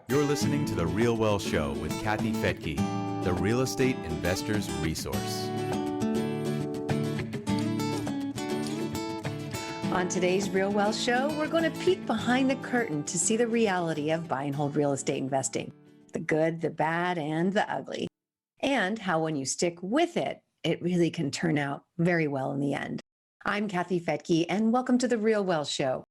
You're listening to The Real Well Show with Kathy Fedke, the real estate investor's resource. On today's Real Well Show, we're going to peek behind the curtain to see the reality of buy and hold real estate investing, the good, the bad, and the ugly, and how when you stick with it, it really can turn out very well in the end. I'm Kathy Fedke, and welcome to the Real Well Show.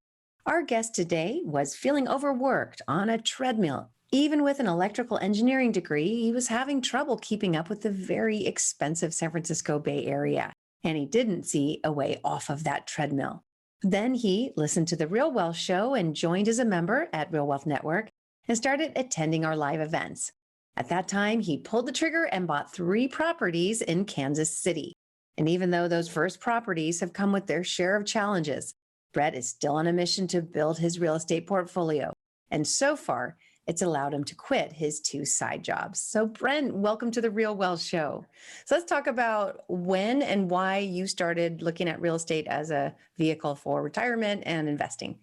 Our guest today was feeling overworked on a treadmill. Even with an electrical engineering degree, he was having trouble keeping up with the very expensive San Francisco Bay Area, and he didn't see a way off of that treadmill. Then he listened to the Real Wealth Show and joined as a member at Real Wealth Network and started attending our live events. At that time, he pulled the trigger and bought 3 properties in Kansas City. And even though those first properties have come with their share of challenges, Brett is still on a mission to build his real estate portfolio. And so far, it's allowed him to quit his 2 side jobs. So Brent, welcome to the Real Wealth Show. So let's talk about when and why you started looking at real estate as a vehicle for retirement and investing.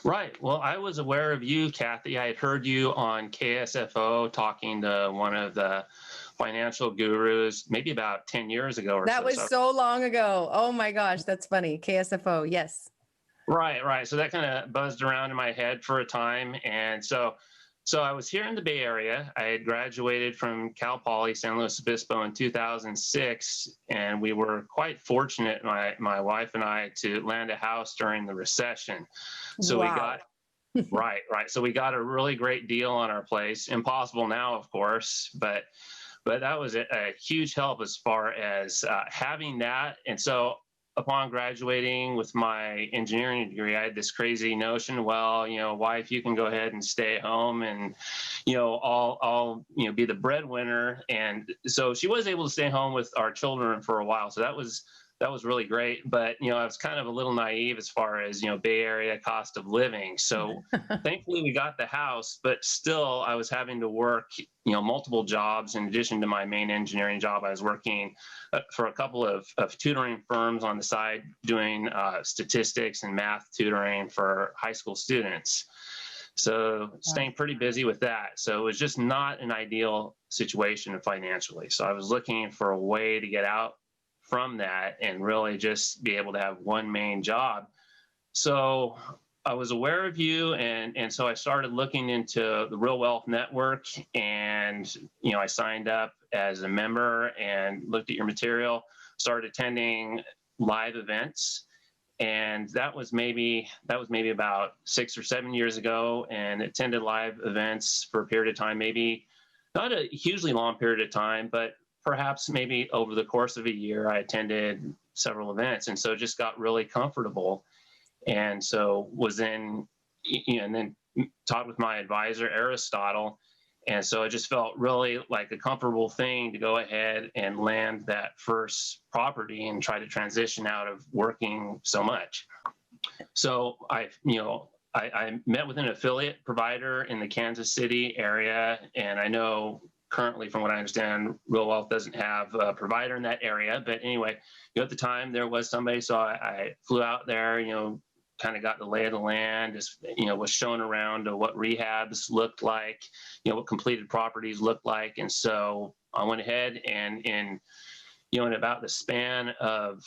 Right. Well, I was aware of you, Kathy. I had heard you on KSFO talking to one of the financial gurus maybe about 10 years ago or so. That was so long ago. Oh my gosh, that's funny. KSFO, yes. Right. So that kind of buzzed around in my head for a time. And so I was here in the Bay Area. I had graduated from Cal Poly San Luis Obispo in 2006, and we were quite fortunate, my wife and I, to land a house during the recession. So Wow. we got right. So we got a really great deal on our place. Impossible now, of course, but that was a huge help as far as having that. And so upon graduating with my engineering degree, I had this crazy notion, well, wife, you can go ahead and stay home and, I'll be the breadwinner. And so she was able to stay home with our children for a while. So that was really great. But, I was kind of a little naive as far as, Bay Area cost of living. So thankfully we got the house, but still I was having to work, multiple jobs in addition to my main engineering job. I was working for a couple of tutoring firms on the side, doing statistics and math tutoring for high school students. So staying pretty busy with that. So it was just not an ideal situation financially. So I was looking for a way to get out from that and really just be able to have one main job. So I was aware of you, and so I started looking into the Real Wealth Network, and I signed up as a member and looked at your material, started attending live events, and that was maybe about 6 or 7 years ago, and attended live events for a period of time, maybe not a hugely long period of time, but perhaps maybe over the course of a year, I attended several events, and so just got really comfortable. And so was in, and then talked with my advisor, Aristotle. And so it just felt really like a comfortable thing to go ahead and land that first property and try to transition out of working so much. So I met with an affiliate provider in the Kansas City area. And I know currently, from what I understand, Real Wealth doesn't have a provider in that area. But anyway, at the time there was somebody. So I flew out there, kind of got the lay of the land, was shown around what rehabs looked like, what completed properties looked like. And so I went ahead and in about the span of,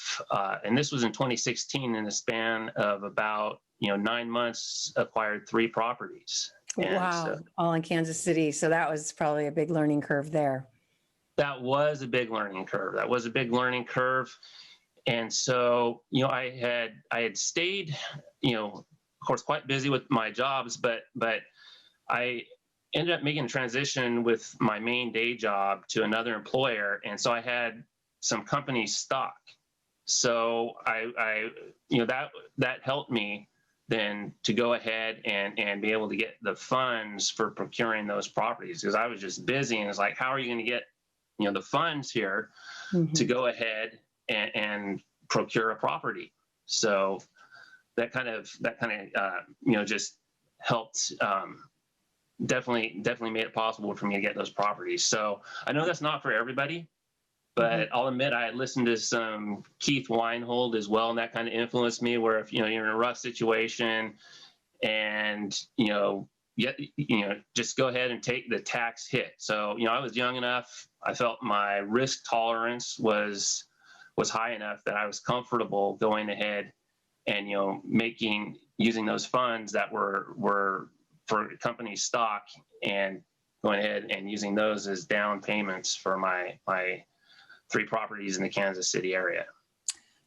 and this was in 2016, in the span of about, 9 months, acquired 3 properties. Wow. All in Kansas City. So that was probably a big learning curve there. That was a big learning curve. And so, I had stayed, of course, quite busy with my jobs, but I ended up making a transition with my main day job to another employer. And so I had some company stock. So that helped me then to go ahead and be able to get the funds for procuring those properties, because I was just busy, and it's like, how are you going to get, the funds here to go ahead and procure a property? So that kind of just helped, definitely made it possible for me to get those properties. So I know that's not for everybody, but I'll admit I had listened to some Keith Weinhold as well, and that kind of influenced me, where if you're in a rough situation and just go ahead and take the tax hit. So, I was young enough. I felt my risk tolerance was high enough that I was comfortable going ahead and, using those funds that were for company stock and going ahead and using those as down payments for my 3 properties in the Kansas City area.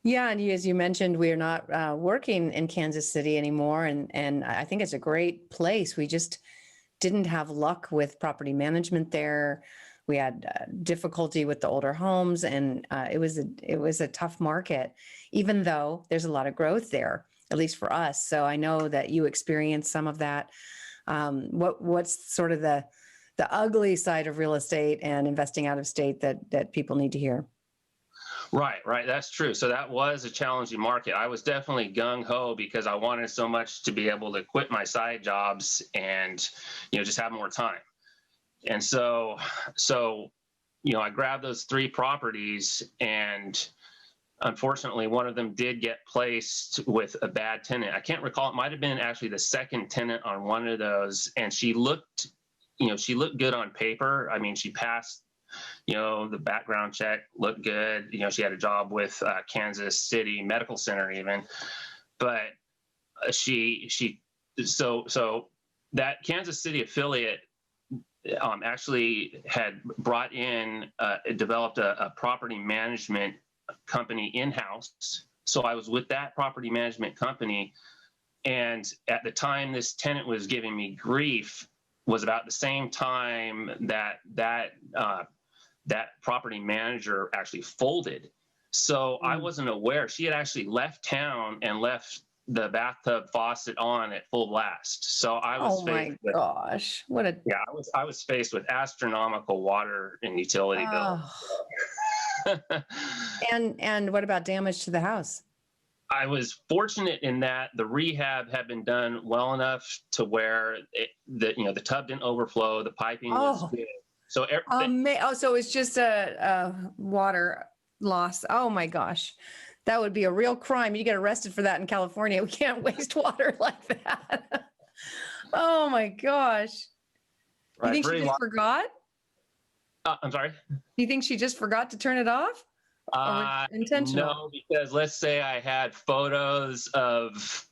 Yeah, and as you mentioned, we're not working in Kansas City anymore, and I think it's a great place. We just didn't have luck with property management there. We had difficulty with the older homes, and it was a tough market, even though there's a lot of growth there, at least for us. So I know that you experienced some of that. What's sort of the ugly side of real estate and investing out of state that people need to hear? Right. That's true. So that was a challenging market. I was definitely gung ho because I wanted so much to be able to quit my side jobs and, just have more time. And so, I grabbed those 3 properties, and unfortunately, one of them did get placed with a bad tenant. I can't recall. It might have been actually the second tenant on one of those. And she looked good on paper. I mean, she passed, the background check looked good. She had a job with Kansas City Medical Center even, but so that Kansas City affiliate actually had brought in, developed a property management company in-house. So I was with that property management company. And at the time this tenant was giving me grief was about the same time that property manager actually folded. So I wasn't aware. She had actually left town and left the bathtub faucet on at full blast. So I was gosh, I was faced with astronomical water and utility bills. And what about damage to the house? I was fortunate in that the rehab had been done well enough to where the tub didn't overflow, the piping was good. So so it's just a water loss. Oh my gosh, that would be a real crime. You get arrested for that in California. We can't waste water like that. Oh my gosh. You think she just forgot? I'm sorry? Do you think she just forgot to turn it off? Intentional? No, because let's say I had photos of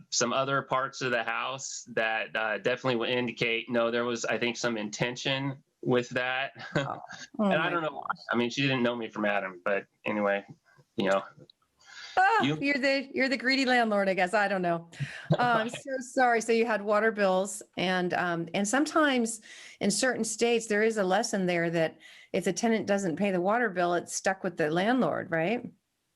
some other parts of the house that definitely would indicate, no, there was, I think, some intention with that. And I don't know. Gosh. I mean, she didn't know me from Adam, but anyway, you're the greedy landlord, I guess. I don't know. I'm so sorry. So you had water bills, and sometimes in certain states there is a lesson there that if the tenant doesn't pay the water bill, it's stuck with the landlord, right?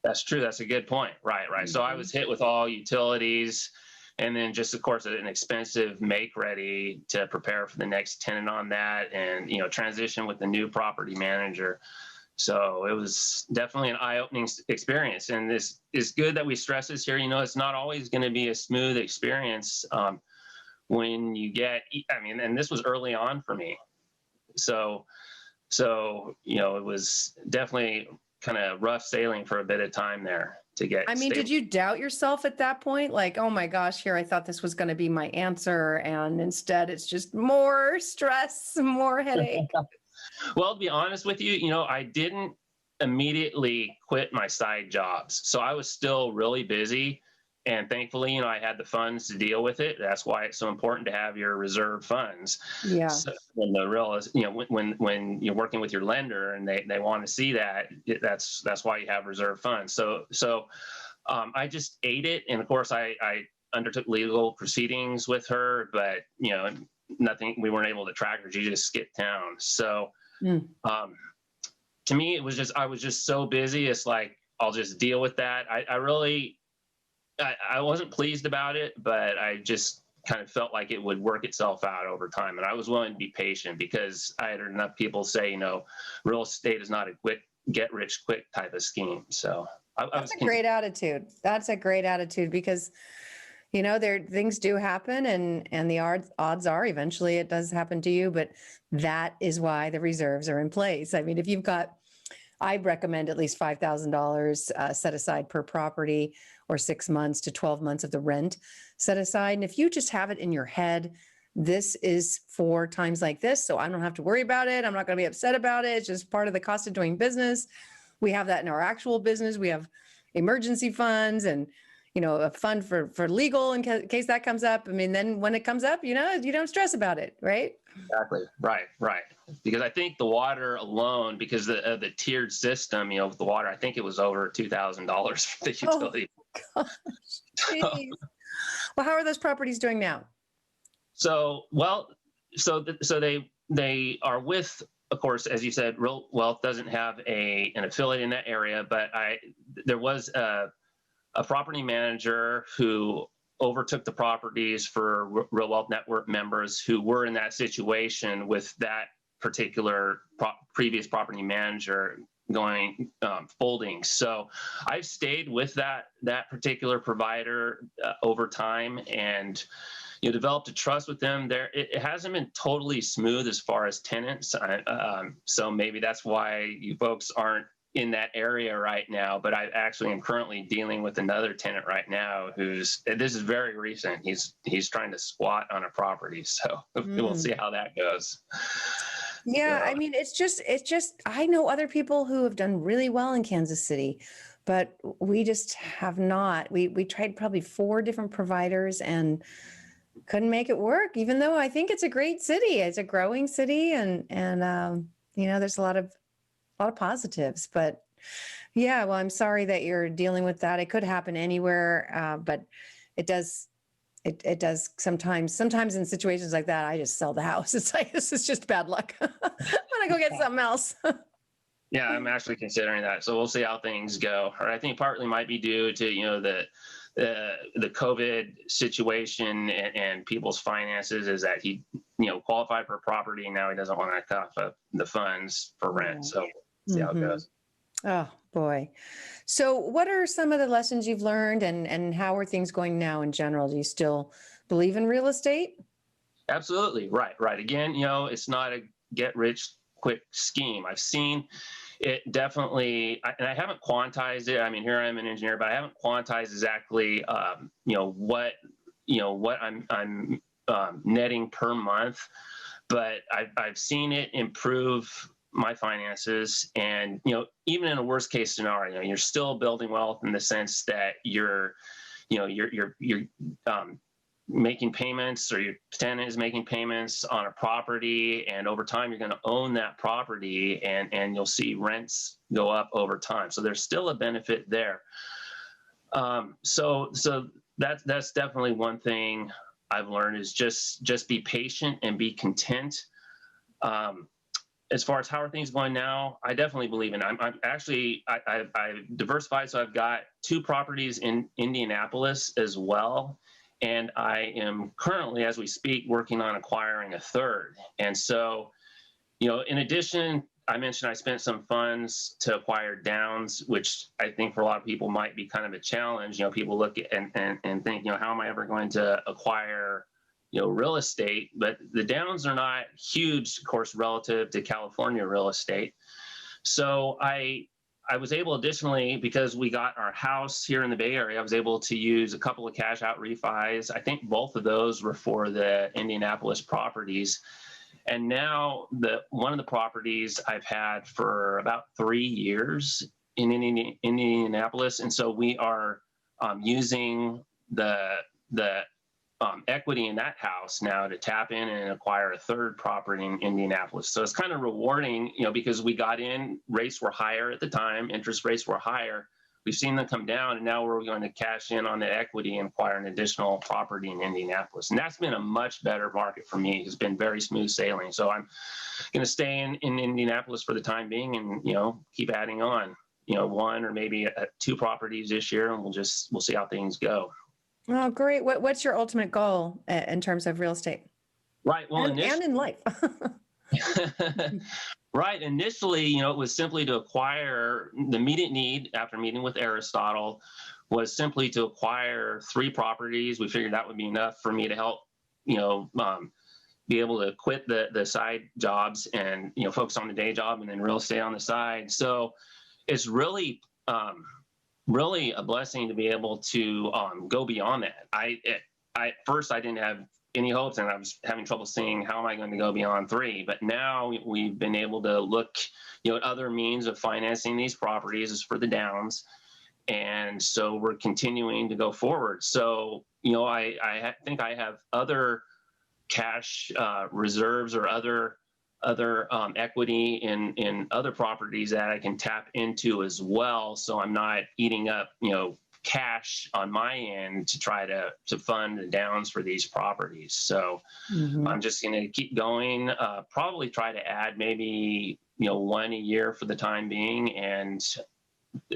That's true. That's a good point. Right. Mm-hmm. So I was hit with all utilities, and then just, of course, an expensive make ready to prepare for the next tenant on that, and transition with the new property manager. So it was definitely an eye-opening experience. And this is good that we stress this here. It's not always going to be a smooth experience when you get, and this was early on for me. So, it was definitely kind of rough sailing for a bit of time there to get stable. Did you doubt yourself at that point? Like, oh my gosh, here, I thought this was going to be my answer. And instead it's just more stress, more headache. Well, to be honest with you, I didn't immediately quit my side jobs. So I was still really busy. And thankfully, I had the funds to deal with it. That's why it's so important to have your reserve funds. Yeah. So when when you're working with your lender and they want to see that, that's why you have reserve funds. So I just ate it. And of course, I undertook legal proceedings with her, but, nothing, we weren't able to track her. She just skipped town. So to me, it was just, I was just so busy. It's like, I'll just deal with that. I wasn't pleased about it, but I just kind of felt like it would work itself out over time. And I was willing to be patient because I had heard enough people say, real estate is not a quick get rich quick type of scheme. So that's a great attitude. That's a great attitude because, things do happen and the odds are eventually it does happen to you, but that is why the reserves are in place. If you've got, I recommend at least $5,000 set aside per property, or 6 months to 12 months of the rent set aside. And if you just have it in your head this is for times like this, so I don't have to worry about it. I'm not going to be upset about it. It's just part of the cost of doing business. We have that in our actual business. We have emergency funds and, a fund for legal in case that comes up. I mean, then when it comes up, you don't stress about it, right? Exactly. Right. Because I think the water alone, because of the tiered system, with the water, I think it was over $2,000 for the utility. Oh, gosh. Jeez. Well, how are those properties doing now? So they are with, of course, as you said, Real Wealth doesn't have an affiliate in that area, but there was a property manager who overtook the properties for Real Wealth Network members who were in that situation with that particular previous property manager going folding. So I've stayed with that particular provider over time and developed a trust with them. It hasn't been totally smooth as far as tenants. So maybe that's why you folks aren't in that area right now, but I actually am currently dealing with another tenant right now this is very recent. He's trying to squat on a property. So we'll see how that goes. Yeah. I mean, it's just, I know other people who have done really well in Kansas City, but we just have not. We tried probably 4 different providers and couldn't make it work, even though I think it's a great city. It's a growing city and there's a lot of positives, but yeah, well, I'm sorry that you're dealing with that. It could happen anywhere, but it does sometimes in situations like that, I just sell the house. It's like, this is just bad luck. I'm gonna go get something else. Yeah, I'm actually considering that. So we'll see how things go. Or I think partly might be due to, the COVID situation and people's finances is that he, qualified for property and now he doesn't want to cut off the funds for rent. So we'll see how it goes. Oh boy. So what are some of the lessons you've learned and how are things going now in general? Do you still believe in real estate? Absolutely. Right. Again, it's not a get rich quick scheme. I've seen it definitely, and I haven't quantized it. I mean, here I am an engineer, but I haven't quantized exactly, what I'm netting per month, but I've seen it improve my finances. And, even in a worst case scenario, you're still building wealth in the sense that you're making payments, or your tenant is making payments on a property, and over time you're going to own that property and you'll see rents go up over time. So there's still a benefit there. So that's definitely one thing I've learned is just be patient and be content. As far as how are things going now, I definitely believe in it. I've diversified. So I've got 2 properties in Indianapolis as well. And I am currently, as we speak, working on acquiring a 3rd. And so, in addition, I mentioned I spent some funds to acquire Downs, which I think for a lot of people might be kind of a challenge. People look at and think, how am I ever going to acquire, real estate? But the Downs are not huge, of course, relative to California real estate. So I was able, additionally, because we got our house here in the Bay Area, I was able to use a couple of cash out refis. I think both of those were for the Indianapolis properties. And now one of the properties I've had for about 3 years in Indianapolis. And so we are using the equity in that house now to tap in and acquire a 3rd property in Indianapolis. So it's kind of rewarding, because we got in, rates were higher at the time, interest rates were higher. We've seen them come down, and now we're going to cash in on the equity and acquire an additional property in Indianapolis. And that's been a much better market for me. It's been very smooth sailing. So I'm going to stay in Indianapolis for the time being and, keep adding on, 1 or maybe 2 properties this year, and we'll see how things go. Oh, great. What's your ultimate goal in terms of real estate? Right. Well, and in life. Right. Initially, it was simply to acquire the immediate need after meeting with Aristotle was simply to acquire 3 properties. We figured that would be enough for me to help, be able to quit the side jobs and, focus on the day job and then real estate on the side. So it's really a blessing to be able to go beyond that. At first I didn't have any hopes, and I was having trouble seeing how am I going to go beyond 3. But now we've been able to look, at other means of financing these properties is for the downs. And so we're continuing to go forward. So, I think I have other cash reserves or other equity in other properties that I can tap into as well. So I'm not eating up, cash on my end to try to fund the downs for these properties. So I'm just going to keep going, probably try to add maybe, 1 a year for the time being. And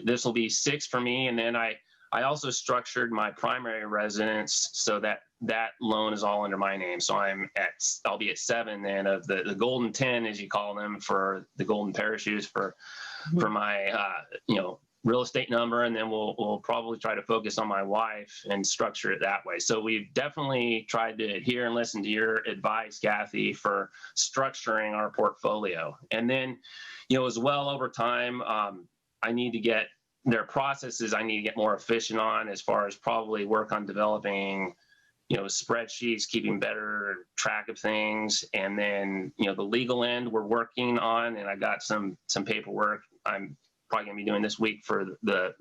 this will be 6 for me. And then I also structured my primary residence so that loan is all under my name. So I'll be at 7 then of the golden 10, as you call them, for the golden parachutes for my, real estate number. And then we'll probably try to focus on my wife and structure it that way. So we've definitely tried to adhere and listen to your advice, Kathy, for structuring our portfolio. And then, as well over time, I need to get their processes I need to get more efficient on, as far as probably work on developing, spreadsheets, keeping better track of things. And then, the legal end we're working on, and I got some paperwork I'm probably going to be doing this week for the,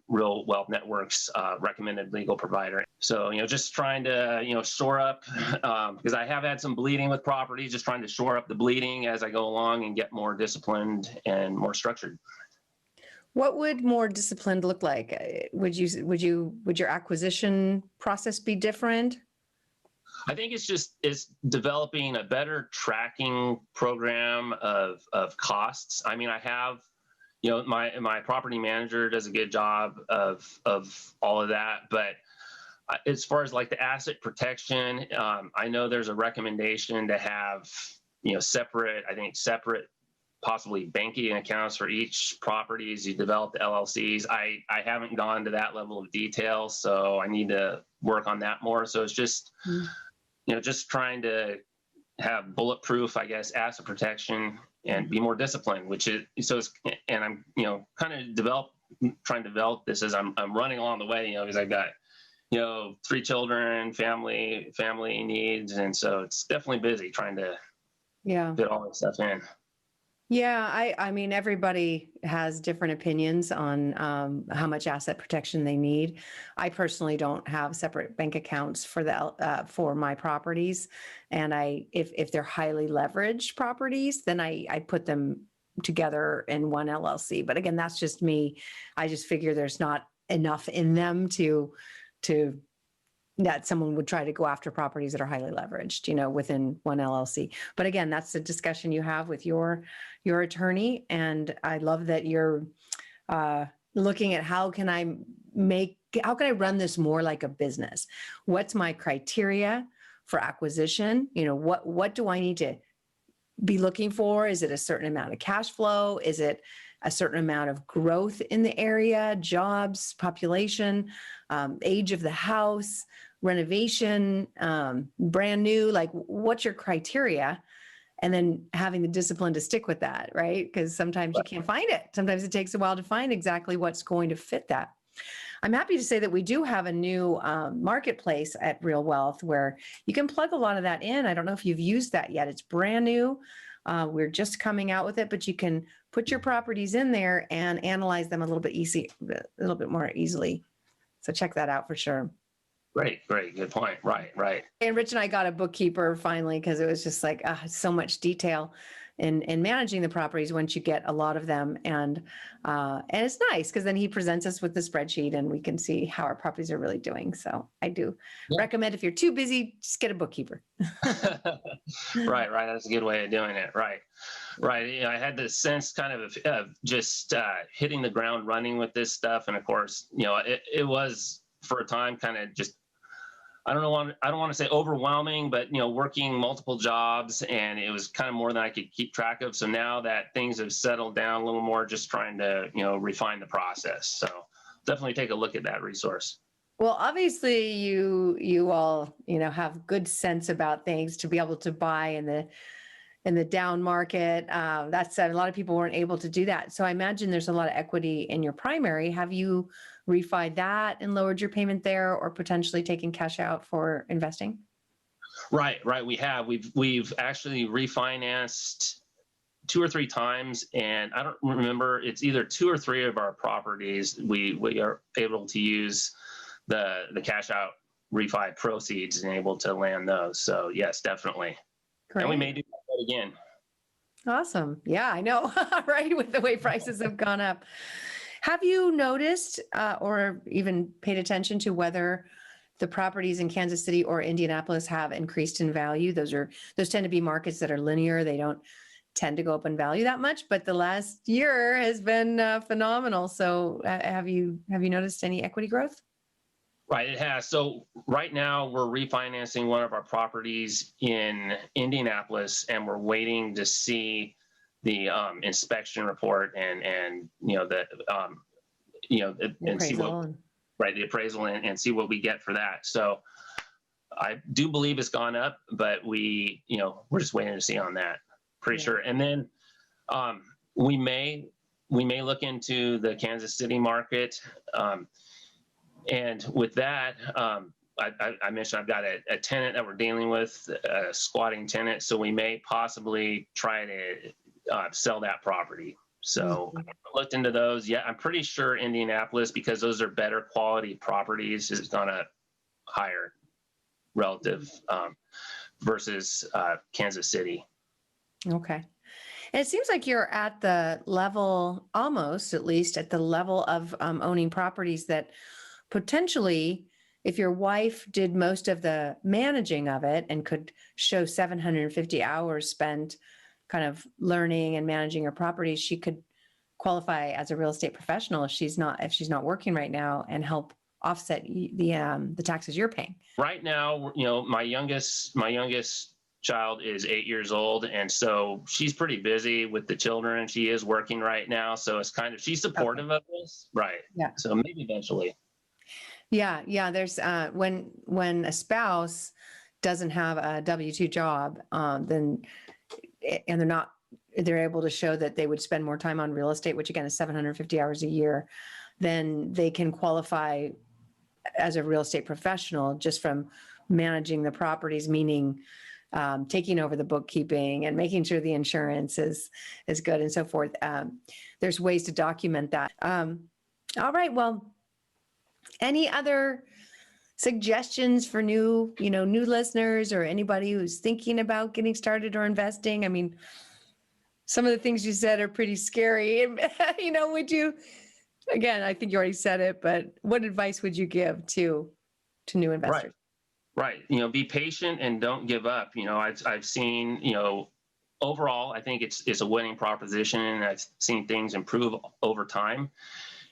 Real Wealth Network's recommended legal provider. So, just trying to, shore up, because I have had some bleeding with properties, just trying to shore up the bleeding as I go along and get more disciplined and more structured. What would more disciplined look like? Would your acquisition process be different? I think it's developing a better tracking program of costs. I mean, I have, my property manager does a good job of all of that, but as far as like the asset protection, I know there's a recommendation to have, separate possibly banking accounts for each property as you develop the LLCs. I haven't gone to that level of detail, so I need to work on that more. So it's just, just trying to have bulletproof, I guess, asset protection and be more disciplined, and I'm, kind of trying to develop this as I'm running along the way, because I've got, 3 children, family needs. And so it's definitely busy trying to fit all this stuff in. Yeah, I mean, everybody has different opinions on how much asset protection they need. I personally don't have separate bank accounts for my properties, and if they're highly leveraged properties, then I put them together in one LLC. But again, that's just me. I just figure there's not enough in them to that someone would try to go after properties that are highly leveraged, within one LLC. But again, that's a discussion you have with your attorney. And I love that you're looking at how can I run this more like a business? What's my criteria for acquisition? What do I need to be looking for? Is it a certain amount of cash flow? Is it a certain amount of growth in the area, jobs, population, age of the house, renovation, brand new? Like, what's your criteria? And then having the discipline to stick with that, right? Because sometimes you can't find it. Sometimes it takes a while to find exactly what's going to fit that. I'm happy to say that we do have a new marketplace at Real Wealth where you can plug a lot of that in. I don't know if you've used that yet. It's brand new. We're just coming out with it, but you can put your properties in there and analyze them a little bit more easily. So check that out for sure. Great. Good point. Right. And Rich and I got a bookkeeper finally, because it was just like so much detail in managing the properties once you get a lot of them. And it's nice because then he presents us with the spreadsheet and we can see how our properties are really doing. So I do recommend, if you're too busy, just get a bookkeeper. Right. That's a good way of doing it. Right. I had this sense kind of just hitting the ground running with this stuff. And of course, it was for a time kind of just, I don't want to say overwhelming, but working multiple jobs, and it was kind of more than I could keep track of. So now that things have settled down a little more, just trying to refine the process. So definitely take a look at that resource. Well, obviously you all have good sense about things to be able to buy in the down market. That said, a lot of people weren't able to do that. So I imagine there's a lot of equity in your primary. Have you refied that and lowered your payment there, or potentially taken cash out for investing? Right. We have. We've actually refinanced 2 or 3 times, and I don't remember. It's either 2 or 3 of our properties we are able to use the cash out refi proceeds and able to land those. So yes, definitely. Great. And we may do that again. Awesome. Yeah, I know, right? With the way prices have gone up. Have you noticed or even paid attention to whether the properties in Kansas City or Indianapolis have increased in value? Those tend to be markets that are linear. They don't tend to go up in value that much, but the last year has been phenomenal. So have you noticed any equity growth? Right, it has. So right now we're refinancing one of our properties in Indianapolis, and we're waiting to see the inspection report and and see what the appraisal and see what we get for that. So I do believe it's gone up, but we're just waiting to see on that. Pretty sure. And then we may look into the Kansas City market. And with that, I mentioned I've got a tenant that we're dealing with, a squatting tenant. So we may possibly try to sell that property. So I looked into those. Yeah, I'm pretty sure Indianapolis, because those are better quality properties, is going to higher relative versus Kansas City. Okay. And it seems like you're at the level, almost at least at the level of owning properties that potentially, if your wife did most of the managing of it and could show 750 hours spent kind of learning and managing her properties, she could qualify as a real estate professional if she's not working right now, and help offset the taxes you're paying. Right now, my youngest child is 8 years old, and so she's pretty busy with the children. She is working right now, so it's kind of, she's supportive of this, right? Yeah. So maybe eventually. Yeah. There's when a spouse doesn't have a W-2 job, then and they're able to show that they would spend more time on real estate, which again is 750 hours a year, then they can qualify as a real estate professional just from managing the properties, meaning taking over the bookkeeping and making sure the insurance is good and so forth. There's ways to document that. All right. Well, any other suggestions for new listeners or anybody who's thinking about getting started or investing? I mean, some of the things you said are pretty scary. Would you, again, I think you already said it, but what advice would you give to new investors? Right. Be patient and don't give up. I've seen, overall, I think it's a winning proposition, and I've seen things improve over time.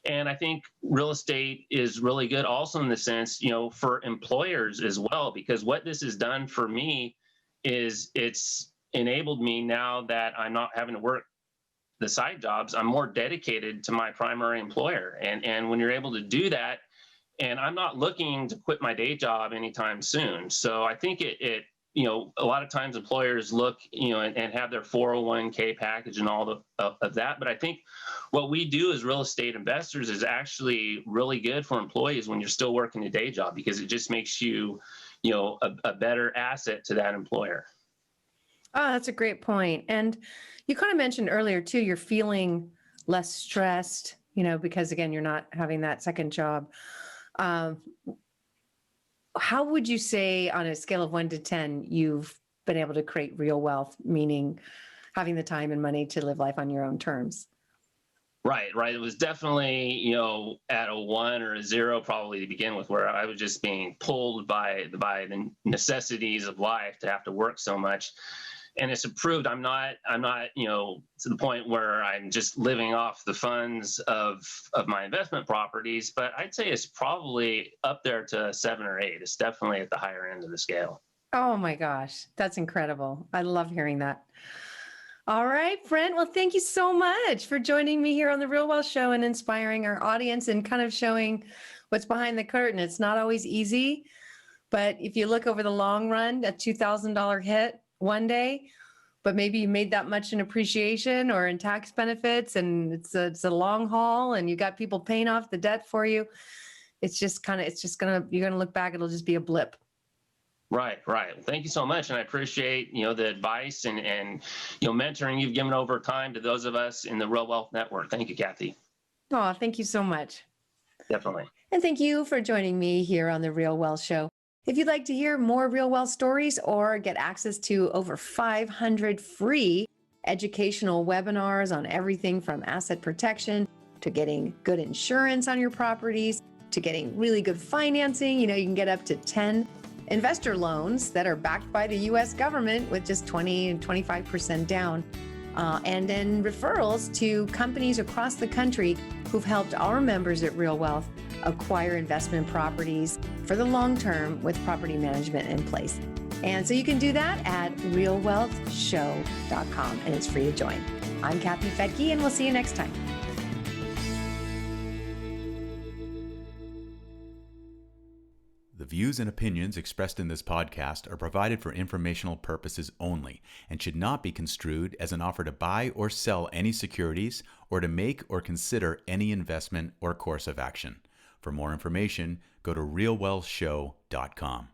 And I think real estate is really good also in the sense, for employers as well, because what this has done for me is it's enabled me, now that I'm not having to work the side jobs, I'm more dedicated to my primary employer. And when you're able to do that, and I'm not looking to quit my day job anytime soon. So I think it a lot of times employers look, and have their 401k package and all of that. But I think what we do as real estate investors is actually really good for employees when you're still working a day job, because it just makes you, a better asset to that employer. Oh, that's a great point. And you kind of mentioned earlier too, you're feeling less stressed, because again, you're not having that second job. How would you say, on a scale of 1 to 10, you've been able to create real wealth, meaning having the time and money to live life on your own terms? Right. It was definitely, at a 1 or a 0 probably to begin with, where I was just being pulled by the necessities of life to have to work so much. And it's improved. I'm not, to the point where I'm just living off the funds of my investment properties, but I'd say it's probably up there to 7 or 8. It's definitely at the higher end of the scale. Oh my gosh, that's incredible. I love hearing that. All right, Brent. Well, thank you so much for joining me here on the Real Wealth Show and inspiring our audience and kind of showing what's behind the curtain. It's not always easy, but if you look over the long run, a $2,000 hit one day but maybe you made that much in appreciation or in tax benefits, and it's a long haul, and you got people paying off the debt for you. You're gonna look back, it'll just be a blip. Right. Thank you so much. And I appreciate, the advice and, mentoring you've given over time to those of us in the Real Wealth Network. Thank you, Kathy. Oh, thank you so much. Definitely. And thank you for joining me here on the Real Wealth Show. If you'd like to hear more Real Wealth stories or get access to over 500 free educational webinars on everything from asset protection to getting good insurance on your properties to getting really good financing, you can get up to 10 investor loans that are backed by the U.S. government with just 20 and 25% down. And then referrals to companies across the country who've helped our members at Real Wealth acquire investment properties for the long term with property management in place. And so you can do that at realwealthshow.com, and it's free to join. I'm Kathy Fedke, and we'll see you next time. The views and opinions expressed in this podcast are provided for informational purposes only and should not be construed as an offer to buy or sell any securities or to make or consider any investment or course of action. For more information, go to realwealthshow.com.